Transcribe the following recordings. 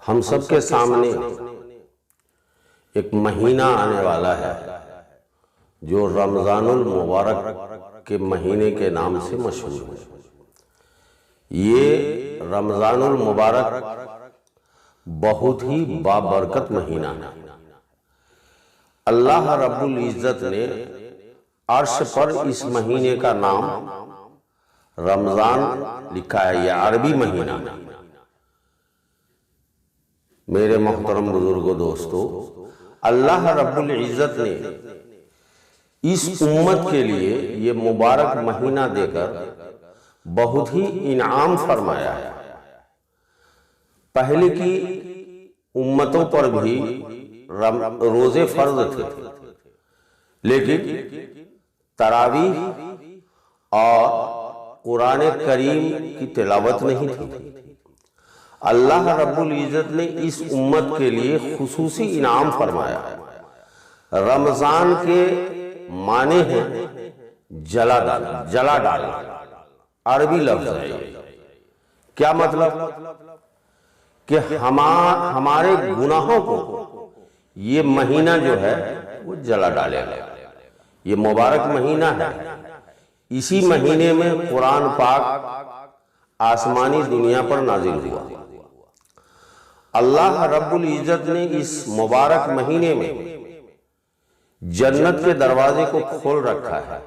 ہم سب کے سامنے ایک مہینہ آنے والا ہے جو رمضان المبارک کے مہینے کے نام سے مشہور ہے۔ یہ رمضان المبارک بہت ہی بابرکت مہینہ ہے۔ اللہ رب العزت نے عرش پر اس مہینے کا نام رمضان لکھا ہے، یہ عربی مہینہ ہے۔ میرے محترم بزرگوں دوستو، اللہ رب العزت نے اس امت کے لیے یہ مبارک مہینہ دے کر بہت ہی انعام فرمایا ہے۔ پہلے کی امتوں پر بھی روزے فرض تھے، لیکن تراویح اور قرآن کریم کی تلاوت نہیں تھی۔ اللہ رب العزت نے اس امت کے لیے خصوصی انعام فرمایا۔ رمضان کے معنی ہیں جلا ڈالنا، عربی لفظ ہے۔ کیا مطلب؟ کہ ہمارے گناہوں کو یہ مہینہ جو ہے وہ جلا ڈالے گا۔ یہ مبارک مہینہ ہے۔ اسی مہینے میں قرآن پاک آسمانی دنیا پر نازل ہوا۔ اللہ رب العزت نے اس مبارک مہینے میں جنت کے دروازے کو کھول رکھا ہے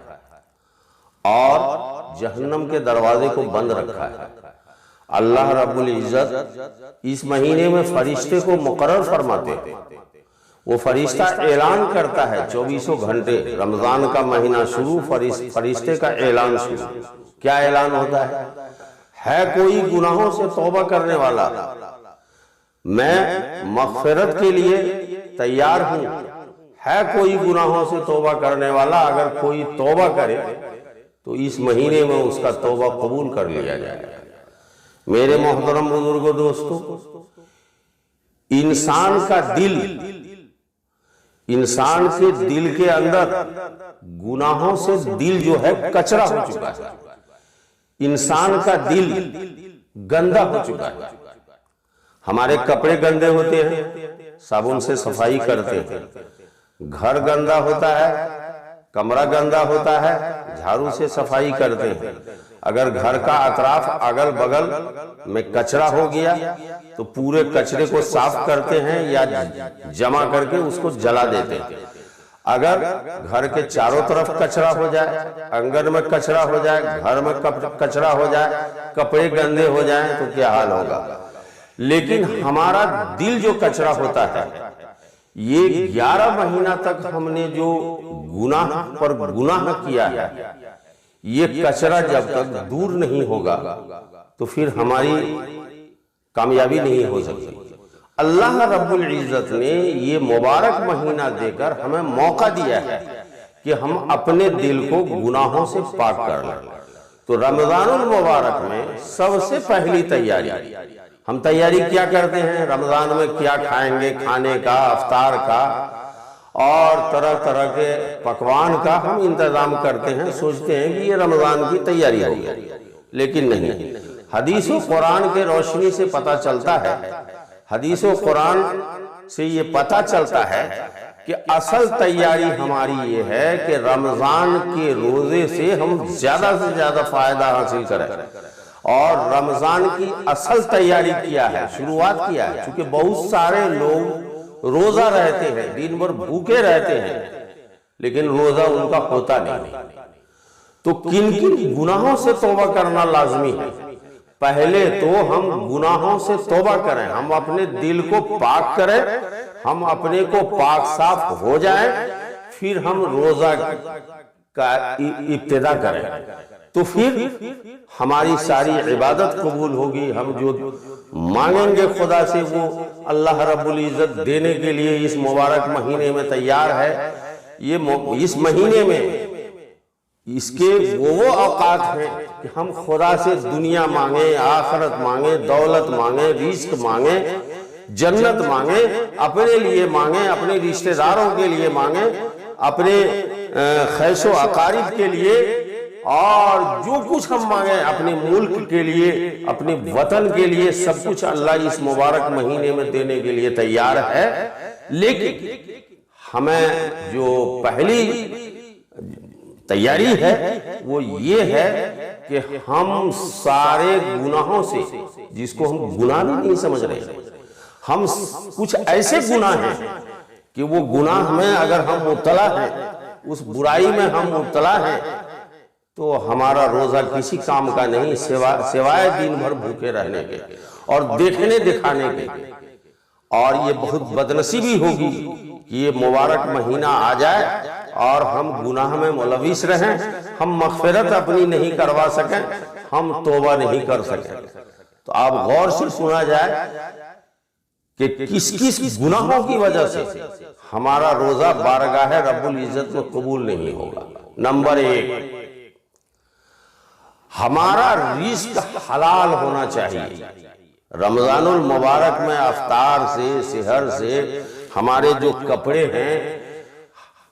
اور جہنم کے دروازے کو بند رکھا ہے۔ اللہ رب العزت اس مہینے میں فرشتے کو مقرر فرماتے ہیں۔ وہ فرشتہ اعلان کرتا ہے 24 گھنٹے، رمضان کا مہینہ شروع، فرشتے کا اعلان شروع۔ کیا اعلان ہوتا ہے کوئی گناہوں سے توبہ کرنے والا؟ میں مغفرت کے لیے تیار ہوں۔ ہے کوئی گناہوں سے توبہ کرنے والا؟ اگر کوئی توبہ کرے تو اس مہینے میں اس کا توبہ قبول کر لیا جائے۔ میرے محترم بزرگوں دوستو، انسان کے دل کے اندر گناہوں سے دل جو ہے کچرا ہو چکا ہے۔ انسان کا دل گندا ہو چکا ہے۔ ہمارے کپڑے گندے ہوتے ہیں، صابن سے صفائی کرتے ہیں۔ گھر گندا ہوتا ہے، کمرہ گندا ہوتا ہے، جھاڑو سے صفائی کرتے ہیں۔ اگر گھر کا اطراف اگل بگل میں کچرا ہو گیا تو پورے کچرے کو صاف کرتے ہیں یا جمع کر کے اس کو جلا دیتے ہیں۔ اگر گھر کے چاروں طرف کچرا ہو جائے، آنگن میں کچرا ہو جائے، گھر میں کچرا ہو جائے، کپڑے گندے ہو جائیں تو کیا حال ہوگا؟ لیکن ہمارا دل جو کچرا ہوتا ہے، یہ 11 مہینہ تک ہم نے جو گناہ پر گناہ کیا ہے، یہ کچرا جب تک دور نہیں ہوگا تو پھر ہماری کامیابی نہیں ہو سکتی۔ اللہ رب العزت نے یہ مبارک مہینہ دے کر ہمیں موقع دیا ہے کہ ہم اپنے دل کو گناہوں سے پاک کر لیں۔ تو رمضان المبارک میں سب سے پہلی تیاری، ہم تیاری کیا کرتے ہیں؟ رمضان میں کیا کھائیں گے، کھانے کا، افطار کا اور طرح طرح کے پکوان کا ہم انتظام کرتے ہیں۔ سوچتے ہیں کہ یہ رمضان کی تیاری ہو گئی، لیکن نہیں۔ حدیث و قرآن کے روشنی سے پتہ چلتا ہے، حدیث و قرآن سے یہ پتہ چلتا ہے کہ اصل تیاری ہماری یہ ہے کہ رمضان کے روزے سے ہم زیادہ سے زیادہ فائدہ حاصل کریں۔ اور رمضان کی اصل تیاری کیا ہے، شروعات کیا ہے؟ چونکہ بہت سارے لوگ روزہ رہتے ہیں، دن بھر بھوکے رہتے ہیں، لیکن روزہ ان کا ہوتا نہیں۔ تو کن کن گناہوں سے توبہ کرنا لازمی ہے؟ پہلے تو ہم گناہوں سے توبہ کریں، ہم اپنے دل کو پاک کریں، ہم اپنے کو پاک صاف ہو جائیں، پھر ہم روزہ کا ابتدا کریں۔ تو پھر ہماری ساری عبادت قبول ہوگی۔ ہم جو مانگیں گے خدا سے وہ اللہ رب العزت دینے کے لیے اس مبارک مہینے میں تیار ہے۔ اس مہینے میں اس کے وہ اوقات ہیں کہ ہم خدا سے دنیا مانگیں، آخرت مانگیں، دولت مانگیں، رزق مانگیں، جنت مانگیں، اپنے لیے مانگیں، اپنے رشتہ داروں کے لیے مانگیں، اپنے خیش و اقارب کے لیے اور جو کچھ ہم مانگیں اپنے ملک کے لیے، اپنے وطن کے لیے، سب کچھ اللہ اس مبارک مہینے میں دینے کے لیے تیار ہے۔ لیکن ہمیں جو پہلی تیاری ہے وہ یہ ہے کہ ہم سارے گناہوں سے، جس کو ہم گناہ نہیں سمجھ رہے ہیں، ہم کچھ ایسے گناہ ہیں کہ وہ گناہ میں اگر ہم مبتلا ہیں، اس برائی میں ہم مبتلا ہیں، تو ہمارا روزہ کسی کام کا نہیں سوائے دن بھر بھوکے رہنے کے اور دیکھنے دکھانے کے۔ اور یہ بہت بدنصیبی ہوگی کہ یہ مبارک مہینہ آ جائے اور ہم گناہ میں ملوث رہیں، ہم مغفرت اپنی نہیں کروا سکیں، ہم توبہ نہیں کر سکیں۔ تو آپ غور سے سنا جائے کہ کس کس گناہوں کی وجہ سے ہمارا روزہ بارگاہ رب العزت میں قبول نہیں ہوگا۔ نمبر 1، ہمارا رزق حلال ہونا چاہیے۔ رمضان المبارک میں افطار سے، سحر سے ہمارے جو کپڑے ہیں،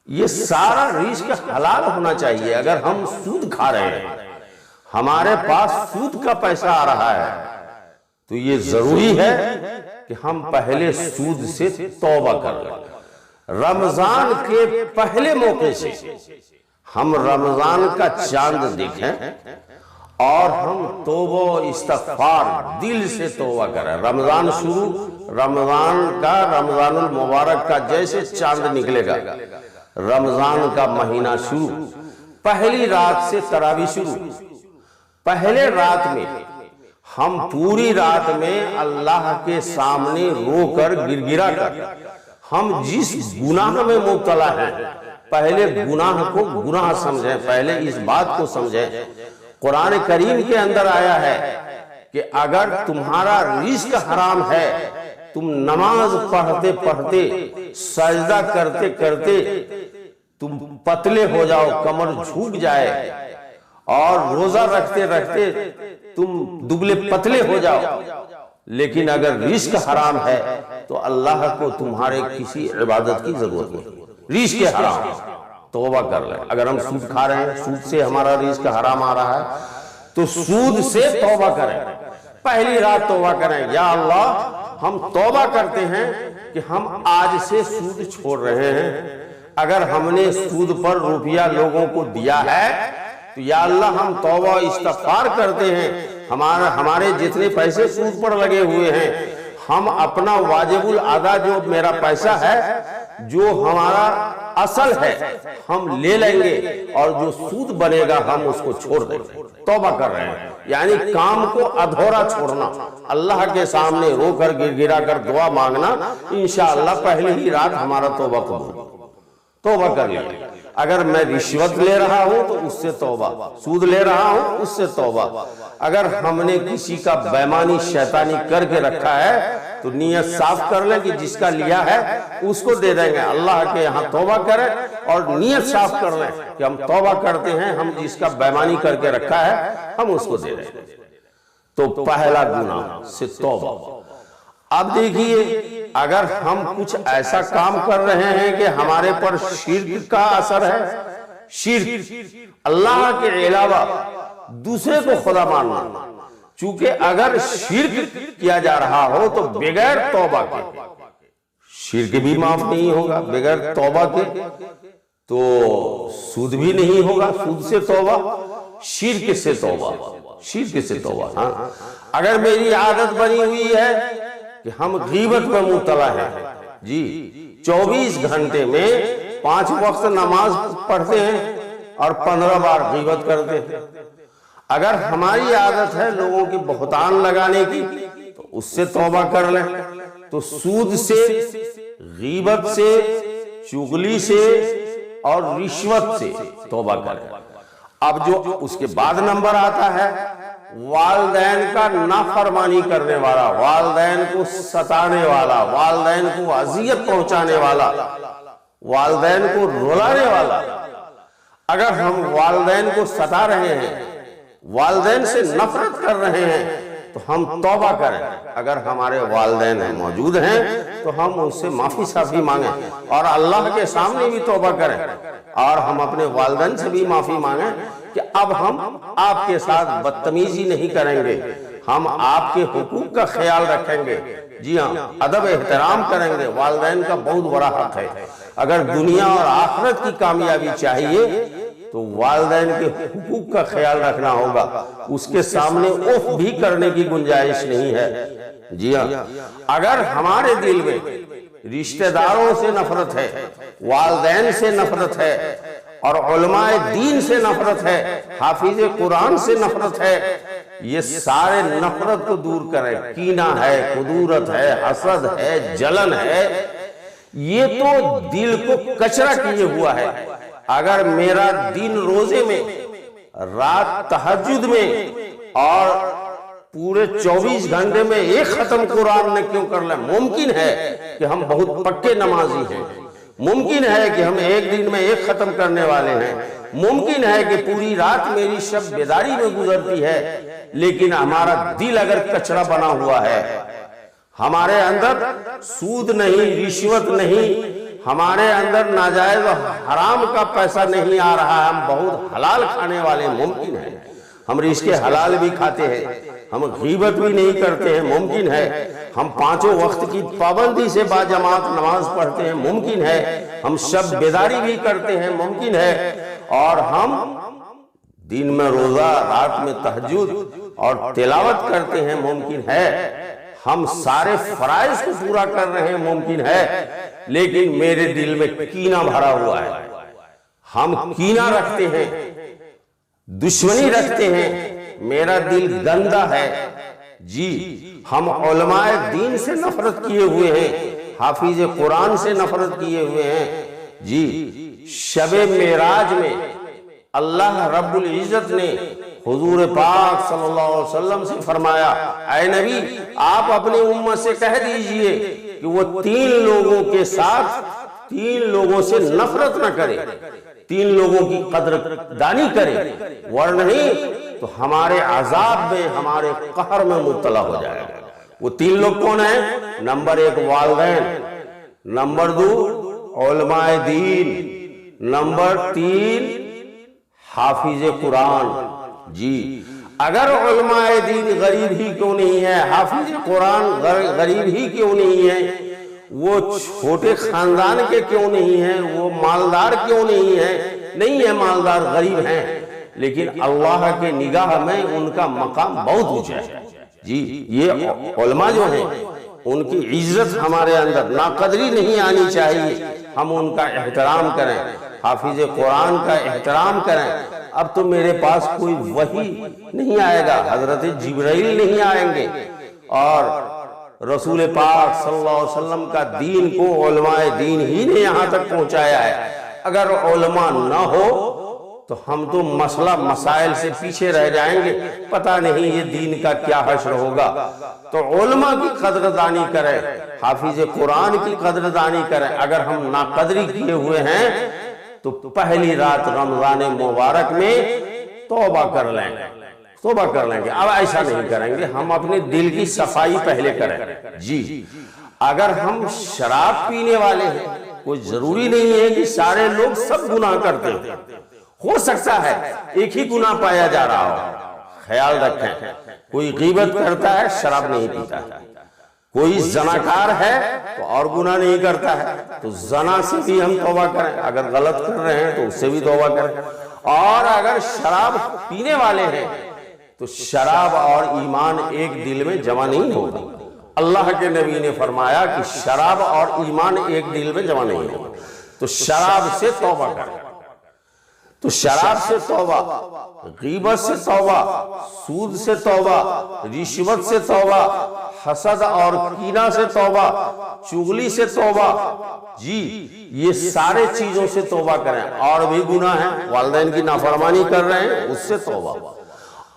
یہ سارا رزق حلال ہونا چاہیے۔ اگر ہم سود کھا رہے ہیں، ہمارے پاس سود کا پیسہ آ رہا ہے، تو یہ ضروری ہے کہ ہم پہلے سود سے توبہ کر لیں۔ رمضان کے پہلے موقع سے ہم رمضان کا چاند دیکھیں اور ہم توبہ و استغفار دل سے توبہ کریں۔ رمضان شروع، رمضان المبارک کا جیسے چاند نکلے گا، رمضان کا مہینہ شروع، پہلی رات سے تراویح شروع۔ پہلے رات میں ہم پوری رات میں اللہ کے سامنے رو کر گر گرا کر ہم جس گناہ میں مبتلا ہیں، پہلے گناہ کو گناہ سمجھیں، پہلے اس بات کو سمجھیں۔ قرآن کریم کے اندر آیا ہے کہ اگر تمہارا رزق حرام ہے، تم نماز پڑھتے پڑھتے، سجدہ کرتے کرتے تم پتلے ہو جاؤ، کمر جھک جائے، اور روزہ رکھتے رکھتے تم دبلے پتلے ہو جاؤ، لیکن اگر رزق حرام ہے تو اللہ کو تمہارے کسی عبادت کی ضرورت نہیں۔ رزق حرام، توبہ کر لیں۔ اگر ہم سود کھا رہے ہیں، سود سے ہمارا رزق حرام آ رہا ہے، تو سود سے توبہ کریں۔ پہلی رات توبہ کریں، یا اللہ ہم توبہ کرتے ہیں کہ ہم آج سے سود چھوڑ رہے ہیں۔ اگر ہم نے سود پر روپیہ لوگوں کو دیا ہے تو یا اللہ ہم توبہ استغفار کرتے ہیں، ہمارے جتنے پیسے سود پر لگے ہوئے ہیں، ہم اپنا واجب الادا جو میرا پیسہ ہے، جو ہمارا اصل ہے، ہم لے لیں گے، اور جو سود بنے گا ہم اس کو چھوڑ دیں گے۔ توبہ کر رہے ہیں، یعنی کام کو ادھورا چھوڑنا، اللہ کے سامنے رو کر گر گرا کر دعا مانگنا، انشاءاللہ پہلی ہی رات ہمارا توبہ قبول۔ توبہ کر لیں۔ اگر میں رشوت لے رہا ہوں تو اس سے توبہ، سود لے رہا ہوں اس سے توبہ۔ اگر ہم نے کسی کا بیمانی شیطانی کر کے رکھا ہے تو نیت صاف کر لیں کہ جس کا لیا ہے اس کو دے دیں گے، اللہ کے یہاں توبہ کریں اور نیت صاف کر لیں کہ ہم توبہ کرتے ہیں، ہم جس کا بیمانی کر کے رکھا ہے ہم اس کو دے دیں گے۔ تو پہلا گناہ سے توبہ۔ اب دیکھیے، اگر ہم کچھ ایسا کام کر رہے ہیں کہ ہمارے پر شرک کا اثر ہے، شرک، اللہ کے علاوہ دوسرے کو خدا ماننا، چونکہ اگر شرک کیا جا رہا ہو تو بغیر توبہ کے شرک بھی معاف نہیں ہوگا، بغیر توبہ کے تو سود بھی نہیں ہوگا، سود سے توبہ، شرک سے توبہ، شرک سے توبہ۔ ہاں، اگر میری عادت بنی ہوئی ہے کہ ہم غیبت میں مبتلا ہیں، جی 24 گھنٹے میں 5 وقت نماز پڑھتے ہیں اور 15 بار غیبت کرتے ہیں، اگر ہماری عادت ہے لوگوں کی بہتان لگانے کی تو اس سے توبہ کر لیں۔ تو سود سے، غیبت سے، چغلی سے اور رشوت سے توبہ کریں۔ اب جو اس کے بعد نمبر آتا ہے، والدین کا نافرمانی کرنے والا، والدین کو ستانے والا، والدین کو اذیت پہنچانے والا، والدین کو رلانے والا۔ اگر ہم والدین کو ستا رہے ہیں، والدین سے نفرت کر رہے ہیں، تو ہم توبہ کریں۔ اگر ہمارے والدین موجود ہیں تو ہم ان سے معافی صافی مانگیں اور اللہ کے سامنے بھی توبہ کریں، اور ہم اپنے والدین سے بھی معافی مانگیں کہ کہ اب ہم آپ کے ساتھ بدتمیزی نہیں کریں گے، ہم آپ کے حقوق کا خیال رکھیں گے، جی ہاں ادب احترام کریں گے۔ والدین کا بہت بڑا حق ہے، اگر دنیا اور آخرت کی کامیابی چاہیے تو والدین کے حقوق کا خیال رکھنا ہوگا، اس کے سامنے اوف بھی کرنے کی گنجائش نہیں ہے۔ جی ہاں اگر ہمارے دل میں رشتہ داروں سے نفرت ہے، والدین سے نفرت ہے، اور علماء دین سے نفرت ہے، حافظ قرآن سے نفرت ہے، یہ سارے نفرت کو دور کریں۔ کینہ ہے، کدورت ہے، حسد ہے، جلن ہے، یہ تو دل کو کچرا کیے ہوا ہے۔ اگر میرا دن روزے میں، رات تہجد میں، اور پورے 24 گھنٹے میں ایک ختم قرآن نے کیوں کر لیں؟ ممکن ہے کہ ہم بہت پکے نمازی ہیں، ممکن ہے کہ ہم ایک دن میں ایک ختم کرنے والے ہیں، ممکن ہے کہ پوری رات میری شب بیداری میں گزرتی ہے، لیکن ہمارا دل اگر کچرا بنا ہوا ہے، ہمارے اندر سود نہیں، رشوت نہیں، ہمارے اندر ناجائز و حرام کا پیسہ نہیں آ رہا ہے، ہم بہت حلال کھانے والے، ممکن ہے ہم رزق حلال بھی کھاتے ہیں، ہم غیبت بھی نہیں کرتے ہیں، ممکن ہے ہم 5 وقت کی پابندی سے باجماعت نماز پڑھتے ہیں، ممکن ہے ہم شب بیداری بھی کرتے ہیں، ممکن ہے، اور ہم دن میں روزہ، رات میں تہجد اور تلاوت کرتے ہیں، ممکن ہے ہم سارے فرائض کو پورا کر رہے ہیں، ممکن ہے، لیکن میرے دل میں کینہ بھرا ہوا ہے، ہم کینہ رکھتے ہیں، دشمنی رکھتے ہیں، میرا دل گندا ہے، جی ہم علماء دین سے نفرت کیے ہوئے ہیں، حافظ قرآن سے نفرت کیے ہوئے ہیں، جی شب معراج میں اللہ رب العزت نے حضور پاک صلی اللہ علیہ وسلم سے فرمایا، اے نبی آپ اپنی امت سے کہہ دیجئے کہ وہ 3 لوگوں کے ساتھ 3 لوگوں سے نفرت نہ کرے، 3 لوگوں کی قدر دانی کرے، ورنہ نہیں تو ہمارے عذاب میں، ہمارے قہر میں مبتلا ہو جائے گا۔ وہ 3 لوگ کون ہیں؟ نمبر 1 والدین، نمبر 2 علماء دین، نمبر 3 حافظ قرآن۔ جی اگر علماء دین غریب ہی کیوں نہیں ہے، حافظ قرآن غریب ہی کیوں نہیں ہے، وہ چھوٹے خاندان کے کیوں نہیں ہیں، وہ مالدار کیوں نہیں ہے مالدار، غریب ہیں، لیکن اللہ کے نگاہ میں ان کا مقام بہت اونچا ہے۔ جی یہ علماء جو ہیں ان کی عزت ہمارے اندر ناقدری نہیں آنی چاہیے، ہم ان کا احترام کریں، حافظ قرآن کا احترام کریں۔ اب تو میرے پاس کوئی وحی نہیں آئے گا، حضرت جبرائیل نہیں آئیں گے، اور رسول پاک صلی اللہ علیہ وسلم کا دین کو علماء دین ہی نے یہاں تک پہنچایا ہے۔ اگر علماء نہ ہو تو ہم تو مسئلہ مسائل سے پیچھے رہ جائیں گے، پتہ نہیں یہ دین کا کیا حشر ہوگا۔ تو علماء کی قدردانی کریں، حافظ قرآن کی قدردانی کریں۔ اگر ہم ناقدری کیے ہوئے ہیں تو پہلی رات رمضان مبارک میں توبہ کر لیں گے، اب ایسا نہیں کریں گے، ہم اپنے دل کی صفائی پہلے کریں۔ جی اگر ہم شراب پینے والے ہیں، کوئی ضروری نہیں ہے کہ سارے لوگ سب گناہ کرتے ہیں، ہو سکتا ہے ایک ہی گناہ پایا جا رہا ہو، خیال رکھیں۔ کوئی غیبت کرتا ہے، شراب نہیں پیتا ہے، کوئی زناکار ہے تو اور گناہ نہیں کرتا ہے، تو زنا سے بھی ہم توبہ کریں، اگر غلط کر رہے ہیں تو اس سے بھی توبہ کریں۔ اور اگر شراب پینے والے ہیں تو شراب اور ایمان ایک دل میں جمع نہیں ہوگا۔ اللہ کے نبی نے فرمایا کہ شراب اور ایمان ایک دل میں جمع نہیں ہوگا، تو شراب سے توبہ کریں۔ تو شراب سے توبہ، غیبت سے توبہ، سود سے توبہ، رشوت سے توبہ، حسد اور کینہ سے توبہ، چغلی سے توبہ، جی یہ سارے چیزوں سے توبہ کریں۔ اور بھی گناہ ہیں، والدین کی نافرمانی کر رہے ہیں، اس سے توبہ۔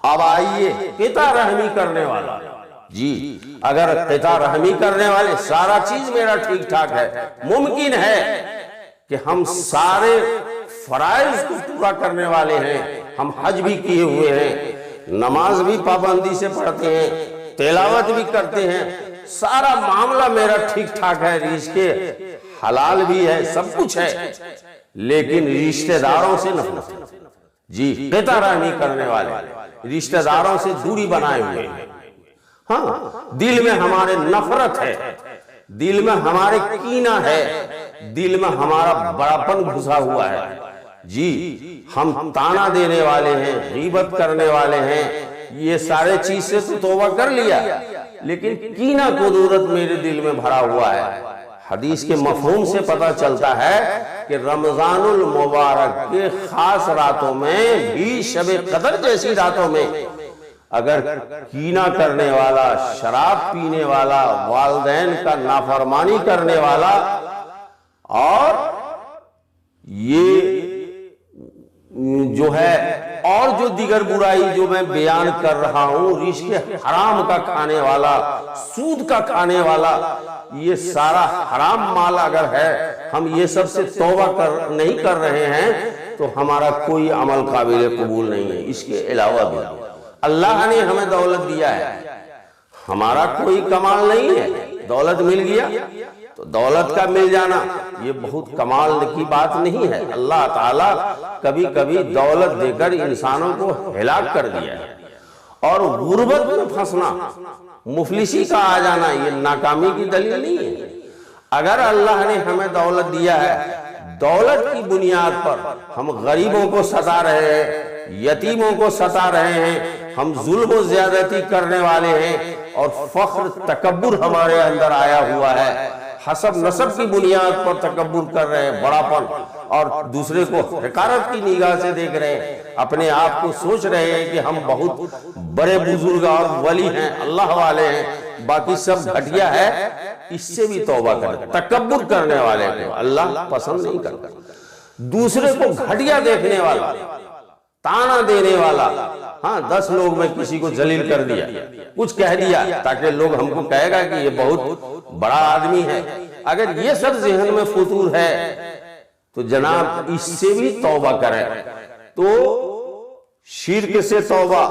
اب آئیے قطع رحمی کرنے والا، جی اگر قطع رحمی کرنے والے سارا چیز میرا ٹھیک ٹھاک ہے، ممکن ہے کہ ہم سارے فرائض کو پورا کرنے والے ہیں، ہم حج بھی کیے ہوئے ہیں، نماز بھی پابندی سے پڑھتے ہیں، تلاوت بھی کرتے ہیں، سارا معاملہ میرا ٹھیک ٹھاک ہے، رزق حلال بھی ہے، سب کچھ ہے، لیکن رشتہ داروں سے نفرت، جی قطع رحمی کرنے والے، رشتہ داروں سے دوری بنائے ہوئے ہیں، ہاں دل میں ہمارے نفرت ہے، دل میں ہمارے کینہ ہے، دل میں ہمارا بڑاپن گھسا ہوا ہے، جی ہم تانا دینے والے ہیں، غیبت کرنے والے ہیں، یہ سارے چیز سے تو توبہ کر لیا، لیکن کینہ قدورت میرے دل میں بھرا ہوا ہے۔ حدیث کے مفہوم سے پتہ چلتا ہے کہ رمضان المبارک کے خاص راتوں میں بھی شب قدر جیسی راتوں میں اگر کینہ کرنے والا، شراب پینے والا، والدین کا نافرمانی کرنے والا اور یہ جو ہے اور جو دیگر برائی جو میں بیان کر رہا ہوں، رشک حرام کا کھانے والا، سود کا کھانے والا، یہ سارا حرام مال اگر ہے، ہم یہ سب سے توبہ نہیں کر رہے ہیں تو ہمارا کوئی عمل قابل قبول نہیں ہے۔ اس کے علاوہ بھی اللہ نے ہمیں دولت دیا ہے، ہمارا کوئی کمال نہیں ہے، دولت مل گیا تو دولت کا مل جانا یہ بہت کمال کی بات نہیں ہے۔ اللہ تعالیٰ کبھی کبھی دولت دے کر انسانوں کو ہلاک کر دیا ہے، اور غربت میں پھنسنا، مفلسی کا آ جانا یہ ناکامی کی دلیل نہیں ہے۔ اگر اللہ نے ہمیں دولت دیا ہے، دولت کی بنیاد پر ہم غریبوں کو ستا رہے ہیں، یتیموں کو ستا رہے ہیں، ہم ظلم و زیادتی کرنے والے ہیں، اور فخر تکبر ہمارے اندر آیا ہوا ہے، حسب نسب کی بنیاد پر تکبر کر رہے ہیں، بڑاپن، اور دوسرے کو حقارت کی نگاہ سے دیکھ رہے ہیں، اپنے آپ کو سوچ رہے ہیں کہ ہم بہت بڑے بزرگ اور ولی ہیں، اللہ والے ہیں، باقی سب گھٹیا ہے۔ اس سے بھی توبہ کریں۔ تکبر کرنے والے کو اللہ پسند نہیں کرتا، دوسرے کو گھٹیا دیکھنے والا، تانا دینے والا، ہاں 10 لوگ میں کسی کو ذلیل کر دیا، کچھ کہہ دیا تاکہ لوگ ہم کو کہے گا کہ یہ بہت بڑا آدمی ہے، اگر یہ سب ذہن میں فطور ہے تو جناب اس سے بھی توبہ کریں۔ تو شرک سے توبہ،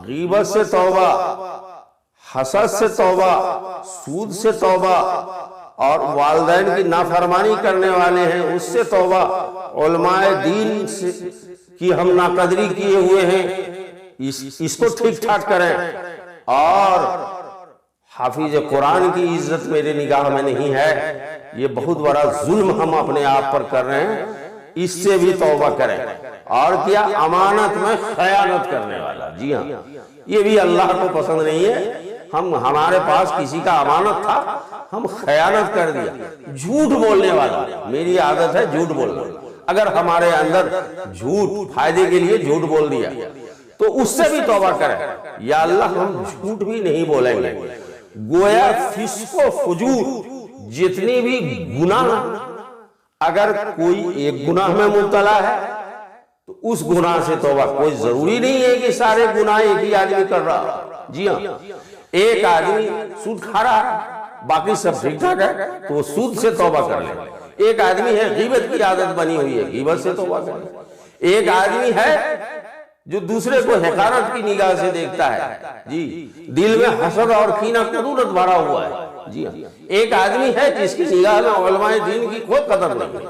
غیبت سے توبہ، حسد سے توبہ، سود سے توبہ، اور والدین کی نافرمانی کرنے والے ہیں اس سے توبہ، علماء دین کی ہم ناقدری کیے ہوئے ہیں اس کو ٹھیک ٹھاک کریں، اور حافظ قرآن کی عزت میرے نگاہ میں نہیں ہے، یہ بہت بڑا ظلم ہم اپنے آپ پر کر رہے ہیں، اس سے بھی توبہ کریں۔ اور کیا؟ امانت میں خیانت کرنے والا، جی ہاں یہ بھی اللہ کو پسند نہیں ہے۔ ہمارے پاس کسی کا امانت تھا، ہم خیانت کر دیا۔ جھوٹ بولنے والا، میری عادت ہے جھوٹ بولنا، اگر ہمارے اندر جھوٹ فائدے کے لیے جھوٹ بول دیا تو اس سے بھی توبہ کریں، یا اللہ ہم جھوٹ بھی نہیں بولیں گے۔ گویا فسق و فجور جتنی بھی گناہ، اگر کوئی ایک گناہ میں مبتلا ہے تو اس گناہ سے توبہ، کوئی ضروری نہیں ہے کہ سارے گناہ ایک ہی آدمی کر رہا، جی ہاں ایک آدمی سود کھا رہا ہے، باقی سب ٹھیک ٹھاک ہے تو وہ سود سے توبہ کر لے۔ ایک آدمی ہے غیبت کی عادت بنی ہوئی ہے، غیبت سے توبہ کر لے۔ ایک آدمی ہے جو دوسرے کو حقارت کی نگاہ سے دیکھتا ہے، جی دل میں حسد اور کینہ قدورت بھرا ہوا ہے، جی ہاں ایک آدمی ہے جس کی نگاہ میں علماء دین کی کوئی قدر نہیں،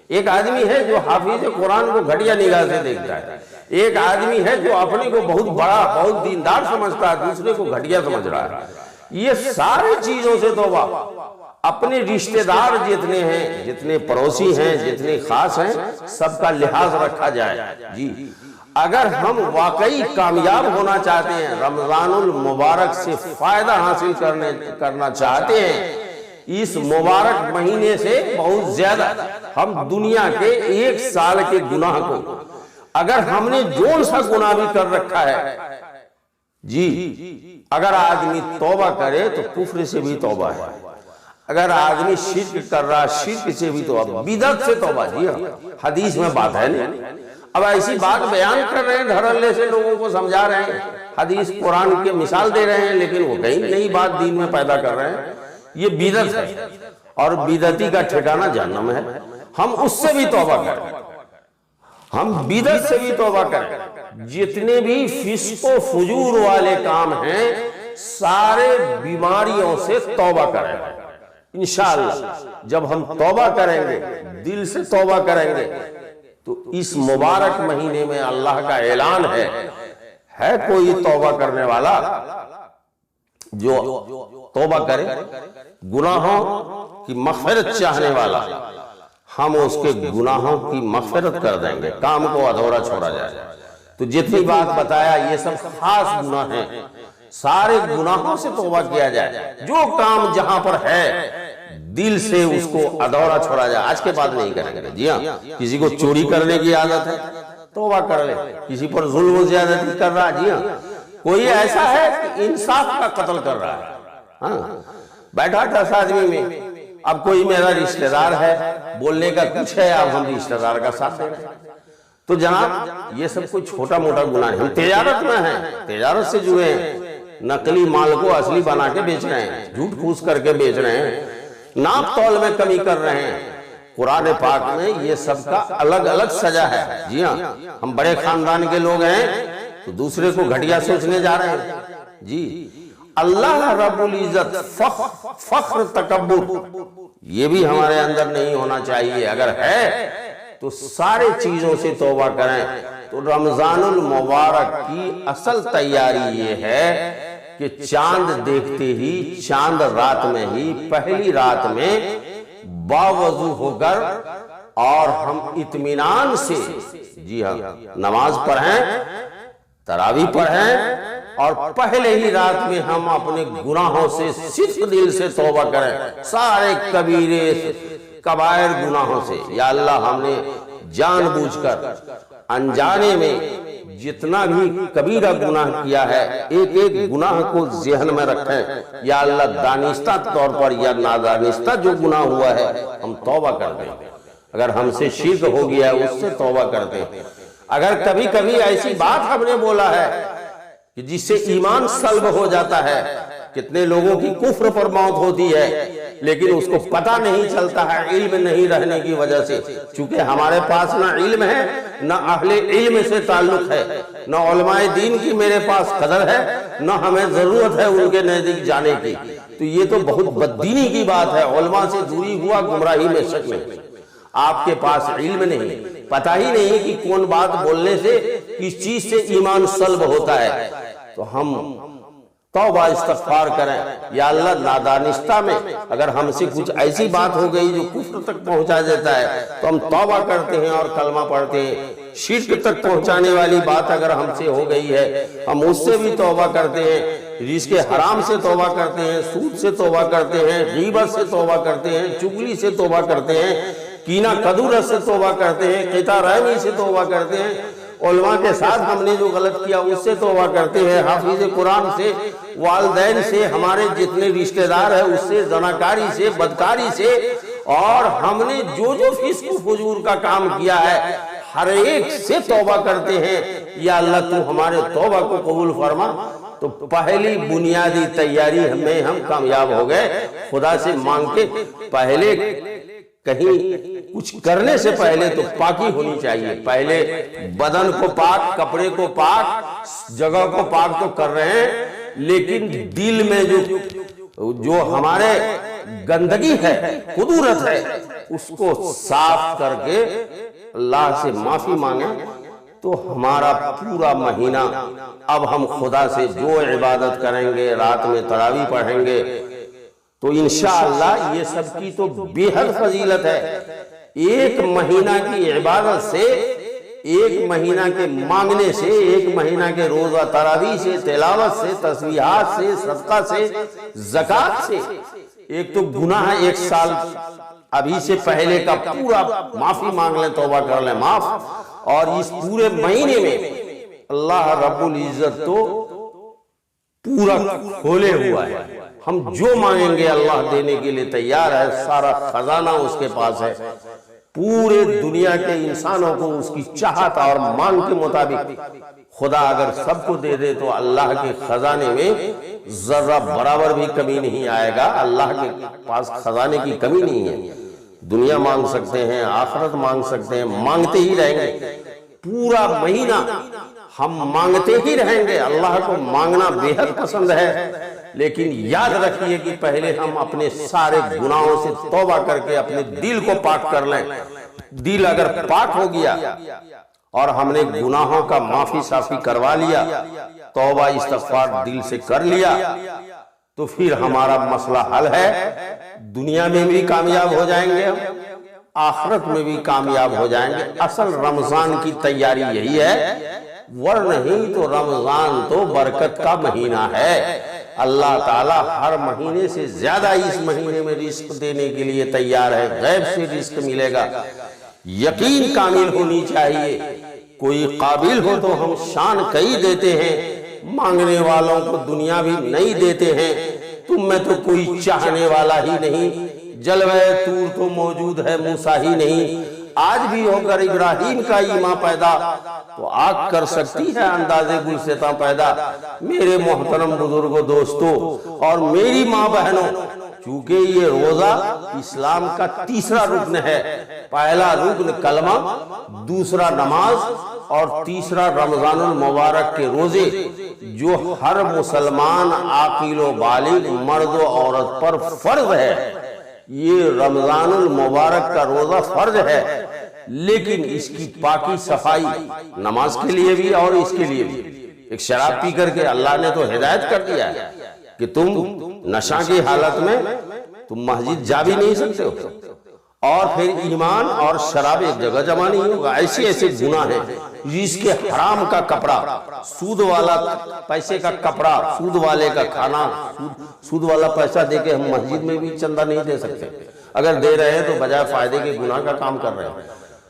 ایک آدمی ہے جو حافظ قرآن کو گھٹیا نگاہ سے دیکھتا ہے، ایک آدمی ہے جو اپنے کو بہت بڑا، بہت دیندار سمجھتا ہے، دوسرے کو گھٹیا سمجھ رہا ہے۔ یہ ساری چیزوں سے توبہ۔ اپنے رشتہ دار جتنے ہیں، جتنے پڑوسی ہیں، جتنے خاص ہیں، سب کا لحاظ رکھا جائے، جی اگر ہم واقعی کامیاب ہونا چاہتے ہیں، رمضان المبارک سے فائدہ حاصل کرنا چاہتے ہیں، اس مبارک مہینے سے بہت زیادہ ہم دنیا کے 1 سال کے گناہ کو، اگر ہم نے جون سا گناہ بھی کر رکھا ہے، جی اگر آدمی توبہ کرے تو کفر سے بھی توبہ ہے، اگر آدمی شرک کر رہا شرک سے بھی توبہ، بدعت سے توبہ، جی ہاں حدیث میں بات ہے نہیں۔ اب ایسی بات بیان کر رہے ہیں، دھڑلے سے لوگوں کو سمجھا رہے ہیں، حدیث قرآن کی مثال دے رہے ہیں، لیکن وہ کہیں نئی بات دین میں پیدا کر رہے ہیں، یہ بدعت ہے، اور بدعتی کا ٹھکانہ جہنم ہے۔ ہم اس سے بھی توبہ کریں، ہم بدعت سے بھی توبہ کریں، جتنے بھی فسق و فجور والے کام ہیں سارے بیماریوں سے توبہ کریں۔ انشاءاللہ جب ہم توبہ کریں گے، دل سے توبہ کریں گے، تو اس مبارک مہینے میں اللہ کا اعلان ہے کوئی توبہ کرنے والا جو توبہ کرے، گناہوں کی مغفرت چاہنے والا، ہم اس کے گناہوں کی مغفرت کر دیں گے، کام کو ادھورا چھوڑا جائے۔ تو جتنی بات بتایا یہ سب خاص گناہ ہیں، سارے گناہوں سے توبہ کیا جائے، جو کام جہاں پر ہے دل سے اس کو ادھورا چھوڑا جائے، آج کے بعد نہیں کریں گے۔ جی ہاں، کسی کو چوری کرنے کی عادت ہے توبہ کر لے، کسی پر ظلم و زیادتی کر رہا ہے، جی ہاں، کوئی ایسا ہے کہ انصاف کا قتل کر رہا ہے، ہاں بیٹھا 10 آدمی میں، اب کوئی میرا رشتہ دار ہے، بولنے کا کچھ ہے، اب ہم رشتہ دار کا ساتھ دے رہے ہیں۔ تو جناب یہ سب کوئی چھوٹا موٹا گناہ ہے، ہم تجارت میں ہیں، تجارت سے جڑے ہیں، نقلی مال کو اصلی بنا کے بیچ رہے ہیں، جھوٹ پھوس کر کے بیچ رہے ہیں، ناپ تول میں کمی کر رہے ہیں۔ قرآن پاک میں یہ سب کا الگ الگ سزا ہے۔ جی ہاں، ہم بڑے خاندان کے لوگ ہیں تو دوسرے کو گھٹیا سوچنے جا رہے ہیں۔ جی، اللہ رب العزت فخر تکبر یہ بھی ہمارے اندر نہیں ہونا چاہیے، اگر ہے تو سارے چیزوں سے توبہ کریں۔ تو رمضان المبارک کی اصل تیاری یہ ہے کہ چاند دیکھتے ہی، چاند رات میں ہی، پہلی رات میں باوضو ہو کر اور ہم اطمینان سے، جی ہاں، نماز پڑھیں، تراویح پڑھیں، اور پہلے ہی رات میں ہم اپنے گناہوں سے صرف دل سے توبہ کریں، سارے کبیرے کبائر گناہوں سے۔ یا اللہ، ہم نے جان بوجھ کر انجانے میں جتنا بھی کبیرہ گناہ کیا ہے، ایک ایک گناہ کو ذہن میں رکھیں۔ یا اللہ، دانستہ طور پر یا نادانستہ جو گناہ ہوا ہے ہم توبہ کر دیں، اگر ہم سے شرک ہو گیا ہے اس سے توبہ کر دیں۔ اگر کبھی کبھی ایسی بات ہم نے بولا ہے کہ جس سے ایمان سلب ہو جاتا ہے، کتنے لوگوں کی کفر پر موت ہوتی ہے لیکن اس کو پتہ نہیں چلتا ہے، علم نہیں رہنے کی وجہ سے۔ چونکہ ہمارے پاس نہ علم ہے، نہ اہل علم سے تعلق ہے، نہ علماء دین کی میرے پاس قدر ہے، نہ ہمیں ضرورت ہے ان کے نزدیک جانے کی۔ تو یہ تو بہت بددینی کی بات ہے، علماء سے دوری ہوا گمراہی میں شک نہیں۔ آپ کے پاس علم نہیں، پتہ ہی نہیں کہ کون بات بولنے سے کس چیز سے ایمان سلب ہوتا ہے، تو ہم توبہ استغفار کریں۔ یا اللہ، نادانستہ میں اگر ہم سے کچھ ایسی بات ہو گئی جو کفر تک پہنچا دیتا ہے تو ہم توبہ کرتے ہیں اور کلمہ پڑھتے ہیں۔ شرک تک پہنچانے والی بات اگر ہم سے ہو گئی ہے ہم اس سے بھی توبہ کرتے ہیں، رزق حرام سے توبہ کرتے ہیں، سود سے توبہ کرتے ہیں، غیبت سے توبہ کرتے ہیں، چغلی سے توبہ کرتے ہیں، کینہ کدورت سے توبہ کرتے ہیں، قطع رحمی سے توبہ کرتے ہیں، علماء کے ساتھ ہم نے جو غلط کیا اس سے توبہ کرتے ہیں، حافظ قرآن سے، والدین سے، ہمارے جتنے رشتہ دار ہیں اس سے، زناکاری سے، بدکاری سے، اور ہم نے جو فسق و فجور کا کام کیا ہے ہر ایک سے توبہ کرتے ہیں۔ یا اللہ، تو ہمارے توبہ کو قبول فرما۔ تو پہلی بنیادی تیاری میں ہم کامیاب ہو گئے۔ خدا سے مانگ کے پہلے کہیں کچھ کرنے سے پہلے تو پاکی ہونی چاہیے، پہلے بدن کو پاک، کپڑے کو پاک، جگہ کو پاک تو کر رہے ہیں، لیکن دل میں جو ہمارے گندگی ہے، قدورت ہے، اس کو صاف کر کے اللہ سے معافی مانگیں تو ہمارا پورا مہینہ، اب ہم خدا سے جو عبادت کریں گے، رات میں تراویح پڑھیں گے، تو انشاءاللہ یہ سب کی تو بے حد فضیلت ہے۔ ایک مہینہ کی عبادت سے، ایک مہینہ کے مانگنے سے، ایک مہینہ کے روزہ تراویح سے، تلاوت سے، تسبیحات سے، صدقہ سے، زکوٰۃ سے، ایک تو گناہ ہے 1 سال ابھی سے پہلے کا پورا معافی مانگ لیں، توبہ کر لیں معاف۔ اور اس پورے مہینے میں اللہ رب العزت تو پورا کھولے ہوا ہے، ہم جو مانگیں گے اللہ دینے کے لیے تیار ہے، سارا خزانہ اس کے پاس ہے، پورے دنیا کے انسانوں کو اس کی چاہت اور مانگ کے مطابق خدا اگر سب کو دے دے تو اللہ کے خزانے میں ذرہ برابر بھی کمی نہیں آئے گا۔ اللہ کے پاس خزانے کی کمی نہیں ہے، دنیا مانگ سکتے ہیں، آخرت مانگ سکتے ہیں، مانگتے ہی رہیں گے، پورا مہینہ ہم مانگتے ہی رہیں گے۔ اللہ کو مانگنا بے حد پسند ہے، لیکن یاد رکھیے کہ پہلے ہم اپنے سارے گناہوں سے توبہ کر کے اپنے دل کو پاک کر لیں. دل اگر پاک ہو گیا اور ہم نے گناہوں کا معافی صافی کروا لیا، توبہ استغفار دل سے کر لیا، تو پھر ہمارا مسئلہ حل ہے. دنیا میں بھی کامیاب ہو جائیں گے، آخرت میں بھی کامیاب ہو جائیں گے. اصل رمضان کی تیاری یہی ہے، ورنہ تو رمضان تو برکت کا مہینہ ہے. اللہ تعالی ہر مہینے سے زیادہ اس مہینے میں رزق دینے کے لیے تیار ہے. غیب سے رزق ملے گا. یقین کامل ہونی چاہیے. کوئی قابل ہو تو ہم شان کئی دیتے ہیں، مانگنے والوں کو دنیا بھی نہیں دیتے ہیں. تم میں تو کوئی چاہنے والا ہی نہیں، جلوہ طور تو موجود ہے، موسیٰ ہی نہیں. آج بھی ہو کر ابراہیم کا ایمان پیدا تو آگ کر سکتی ہے اندازے گلستاں پیدا. میرے محترم بزرگوں، دوستوں اور میری ماں بہنوں، چونکہ یہ روزہ اسلام کا تیسرا رکن ہے. پہلا رکن کلمہ، دوسرا نماز، اور تیسرا رمضان المبارک کے روزے جو ہر مسلمان عاقل و بالغ مرد و عورت پر فرض ہے. یہ رمضان المبارک کا روزہ فرض ہے، لیکن اس کی پاکی صفائی نماز کے لیے بھی اور اس کے لیے بھی. ایک شراب پی کر کے اللہ نے تو ہدایت کر دیا ہے کہ تم نشہ کی حالت میں تم مسجد جا بھی نہیں سکتے ہو، اور پھر ایمان اور شراب ایک جگہ جمع نہیں ہوگا. ایسے ایسے گناہ ہیں. رزق حرام کا کپڑا، سود والا پیسے کا کپڑا، سود والے کا کھانا، سود والا پیسہ دے کے ہم مسجد میں بھی چندہ نہیں دے سکتے. اگر دے رہے ہیں تو بجائے فائدے کے گناہ کا کام کر رہے ہیں.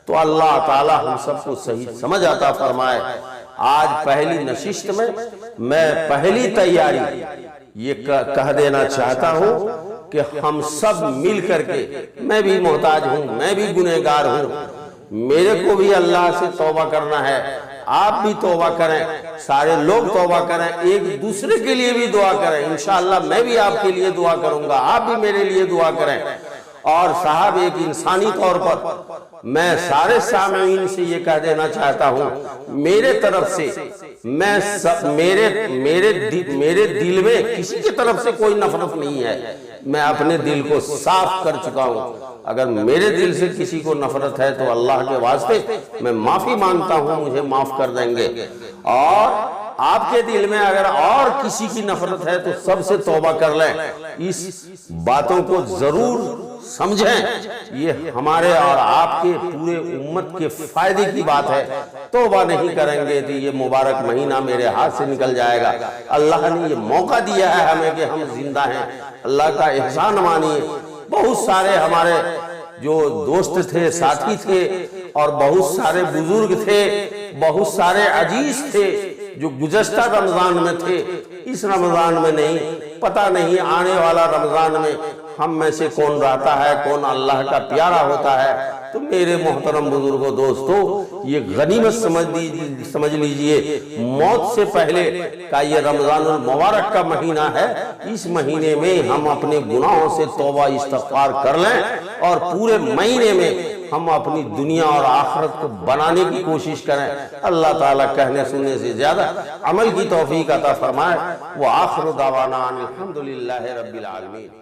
تو اللہ تعالی ہم سب کو صحیح سمجھ عطا فرمائے. آج پہلی نشست میں پہلی تیاری یہ کہہ دینا چاہتا ہوں کہ ہم سب مل کر کے، میں بھی محتاج ہوں، میں بھی گنہگار ہوں، میرے کو بھی اللہ سے توبہ کرنا ہے. آپ بھی توبہ کریں، سارے لوگ توبہ کریں، ایک دوسرے کے لیے بھی دعا کریں. انشاءاللہ میں بھی آپ کے لیے دعا کروں گا، آپ بھی میرے لیے دعا کریں. اور صاحب ایک انسانی طور پر میں سارے سامعین سے یہ کہہ دینا چاہتا ہوں، میرے طرف سے میرے دل میں کسی کی طرف سے کوئی نفرت نہیں ہے. میں اپنے دل کو صاف کر چکا ہوں. اگر میرے دل سے کسی کو نفرت ہے تو اللہ کے واسطے میں معافی مانگتا ہوں، مجھے معاف کر دیں گے. اور آپ کے دل میں اگر اور کسی کی نفرت ہے تو سب سے توبہ کر لیں. اس باتوں کو ضرور سمجھیں، یہ ہمارے اور آپ کے پورے امت کے فائدے کی بات ہے. توبہ نہیں کریں گے تو یہ مبارک مہینہ میرے ہاتھ سے نکل جائے گا. اللہ نے یہ موقع دیا ہے ہمیں کہ ہم زندہ ہیں. اللہ کا احسان مانیے. بہت سارے ہمارے جو دوست تھے، ساتھی تھے، اور بہت سارے بزرگ تھے، بہت سارے عزیز تھے جو گزشتہ رمضان میں تھے، اس رمضان میں نہیں. پتہ نہیں آنے والا رمضان میں ہم میں سے کون رہتا ہے، کون اللہ کا پیارا ہوتا ہے. تو میرے محترم بزرگوں، دوستوں، یہ غنیمت سمجھ لیجئے. موت سے پہلے کا یہ رمضان المبارک کا مہینہ ہے. اس مہینے میں ہم اپنے گناہوں سے توبہ استغفار کر لیں، اور پورے مہینے میں ہم اپنی دنیا اور آخرت کو بنانے کی کوشش کریں. اللہ تعالیٰ کہنے سننے سے زیادہ عمل کی توفیق عطا فرمائے. وآخر دعوانا الحمدللہ رب العالمین.